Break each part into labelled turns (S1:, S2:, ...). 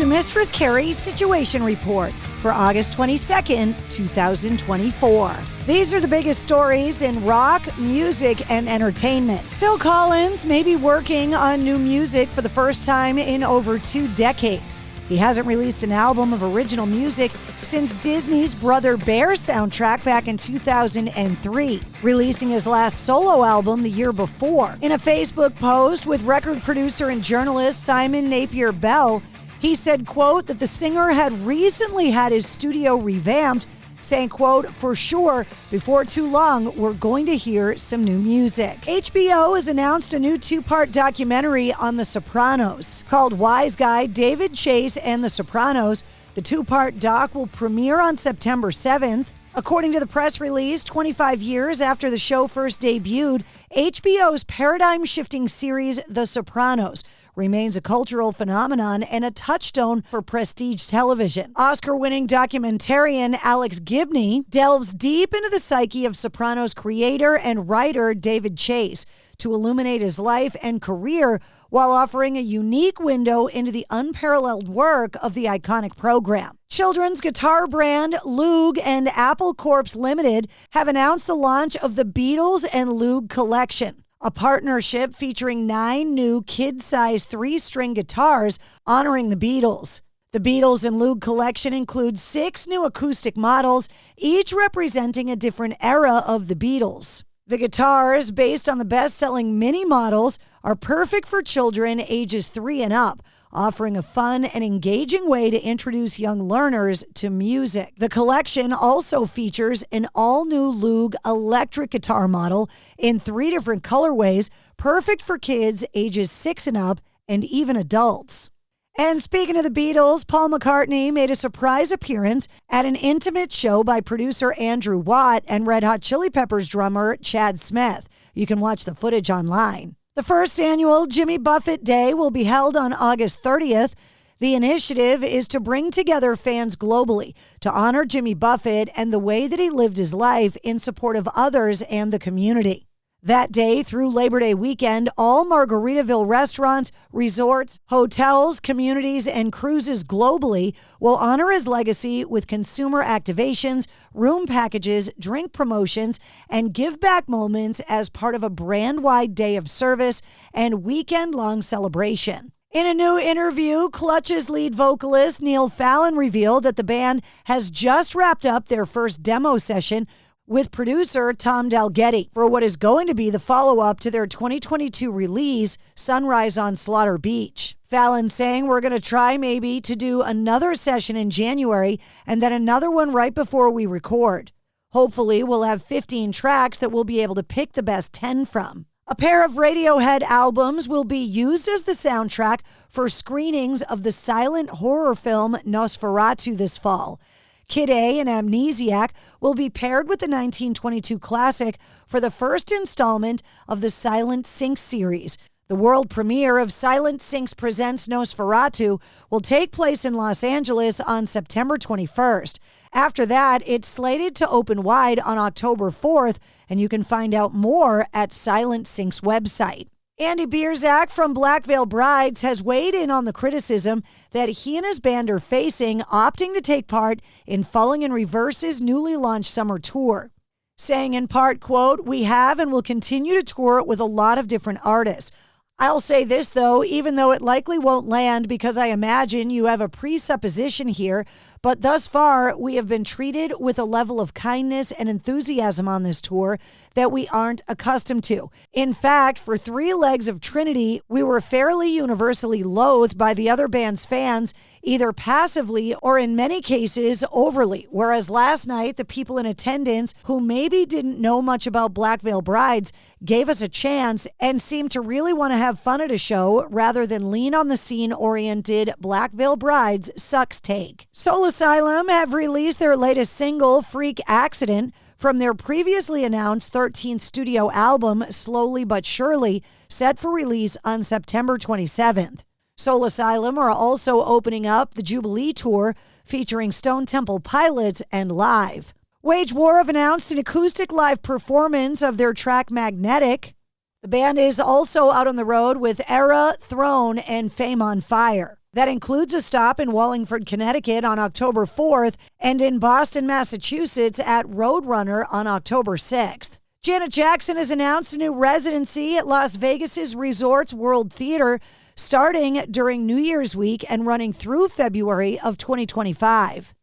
S1: the Mistress Carrie Situation Report for August 22nd, 2024. These are the biggest stories in rock, music, and entertainment. Phil Collins may be working on new music for the first time in over 2 decades. He hasn't released an album of original music since Disney's Brother Bear soundtrack back in 2003, releasing his last solo album the year before. In a Facebook post with record producer and journalist Simon Napier Bell, he said, quote, that the singer had recently had his studio revamped, saying, quote, for sure, before too long, we're going to hear some new music. HBO has announced a new 2-part documentary on The Sopranos. Called Wise Guy, David Chase and The Sopranos, the 2-part doc will premiere on September 7th. According to the press release, 25 years after the show first debuted, HBO's paradigm-shifting series The Sopranos remains a cultural phenomenon and a touchstone for prestige television. Oscar-winning documentarian Alex Gibney delves deep into the psyche of Sopranos creator and writer David Chase to illuminate his life and career while offering a unique window into the unparalleled work of the iconic program. Children's guitar brand Loog and Apple Corps Limited have announced the launch of the Beatles and Loog collection, a partnership featuring 9 new kid-sized 3-string guitars honoring the Beatles. The Beatles and Loog collection includes 6 new acoustic models, each representing a different era of the Beatles. The guitars, based on the best-selling mini models, are perfect for children ages 3 and up, offering a fun and engaging way to introduce young learners to music. The collection also features an all-new Loog electric guitar model in 3 different colorways, perfect for kids ages 6 and up and even adults. And speaking of the Beatles, Paul McCartney made a surprise appearance at an intimate show by producer Andrew Watt and Red Hot Chili Peppers drummer Chad Smith. You can watch the footage online. The first annual Jimmy Buffett Day will be held on August 30th. The initiative is to bring together fans globally to honor Jimmy Buffett and the way that he lived his life in support of others and the community. That day through Labor Day weekend, all Margaritaville restaurants, resorts, hotels, communities, and cruises globally will honor his legacy with consumer activations, room packages, drink promotions, and give-back moments as part of a brand-wide day of service and weekend-long celebration. In a new interview, Clutch's lead vocalist Neil Fallon revealed that the band has just wrapped up their first demo session with producer Tom Dalgetty for what is going to be the follow-up to their 2022 release, Sunrise on Slaughter Beach. Fallon saying, we're going to try maybe to do another session in January and then another one right before we record. Hopefully, we'll have 15 tracks that we'll be able to pick the best 10 from. A pair of Radiohead albums will be used as the soundtrack for screenings of the silent horror film Nosferatu this fall. Kid A and Amnesiac will be paired with the 1922 classic for the first installment of the Silent Sync series. The world premiere of Silent Sync Presents Nosferatu will take place in Los Angeles on September 21st. After that, it's slated to open wide on October 4th, and you can find out more at Silent Sync's website. Andy Bierzak from Black Veil Brides has weighed in on the criticism that he and his band are facing opting to take part in Falling in Reverse's newly launched summer tour. Saying in part, quote, we have and will continue to tour with a lot of different artists. I'll say this, though, even though it likely won't land because I imagine you have a presupposition here, but thus far we have been treated with a level of kindness and enthusiasm on this tour that we aren't accustomed to. In fact, for 3 legs of Trinity, we were fairly universally loathed by the other band's fans, either passively or in many cases overly, whereas last night the people in attendance who maybe didn't know much about Black Veil Brides gave us a chance and seemed to really want to have fun at a show rather than lean on the scene-oriented Black Veil Brides sucks take. Soul Asylum have released their latest single, Freak Accident, from their previously announced 13th studio album, Slowly But Surely, set for release on September 27th. Soul Asylum are also opening up the Jubilee Tour featuring Stone Temple Pilots and Live. Wage War have announced an acoustic live performance of their track Magnetic. The band is also out on the road with Era, Throne, and Fame on Fire. That includes a stop in Wallingford, Connecticut on October 4th and in Boston, Massachusetts at Roadrunner on October 6th. Janet Jackson has announced a new residency at Las Vegas's Resorts World Theater starting during New Year's week and running through February of 2025.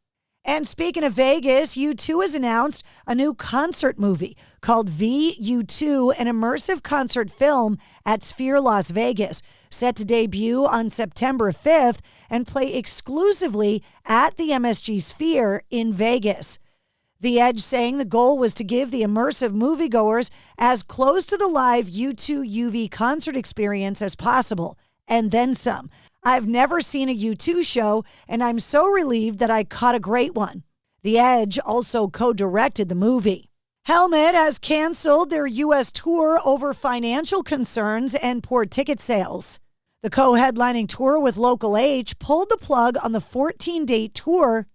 S1: And speaking of Vegas, U2 has announced a new concert movie called VU2, an immersive concert film at Sphere Las Vegas, set to debut on September 5th and play exclusively at the MSG Sphere in Vegas. The Edge saying the goal was to give the immersive moviegoers as close to the live U2 UV concert experience as possible, and then some. I've never seen a U2 show, and I'm so relieved that I caught a great one. The Edge also co-directed the movie. Helmet has canceled their U.S. tour over financial concerns and poor ticket sales. The co-headlining tour with Local H pulled the plug on the 14-date tour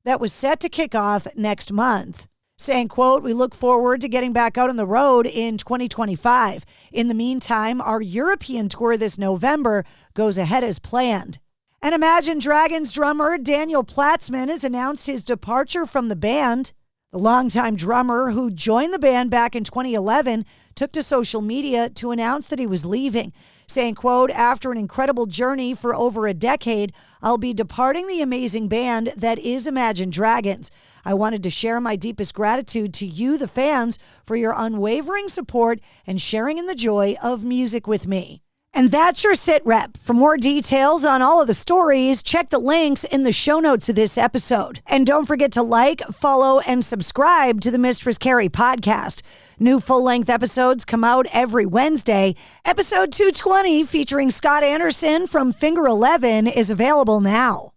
S1: that was set to kick off next month, saying, quote, "We look forward to getting back out on the road in 2025. In the meantime, our European tour this November goes ahead as planned." And Imagine Dragons drummer Daniel Platzman has announced his departure from the band. The longtime drummer who joined the band back in 2011 took to social media to announce that he was leaving, saying, quote, "After an incredible journey for over a decade, I'll be departing the amazing band that is Imagine Dragons. I wanted to share my deepest gratitude to you, the fans, for your unwavering support and sharing in the joy of music with me." And that's your sit rep. For more details on all of the stories, check the links in the show notes of this episode. And don't forget to like, follow, and subscribe to the Mistress Carrie Podcast. New full-length episodes come out every Wednesday. Episode 220, featuring Scott Anderson from Finger 11, is available now.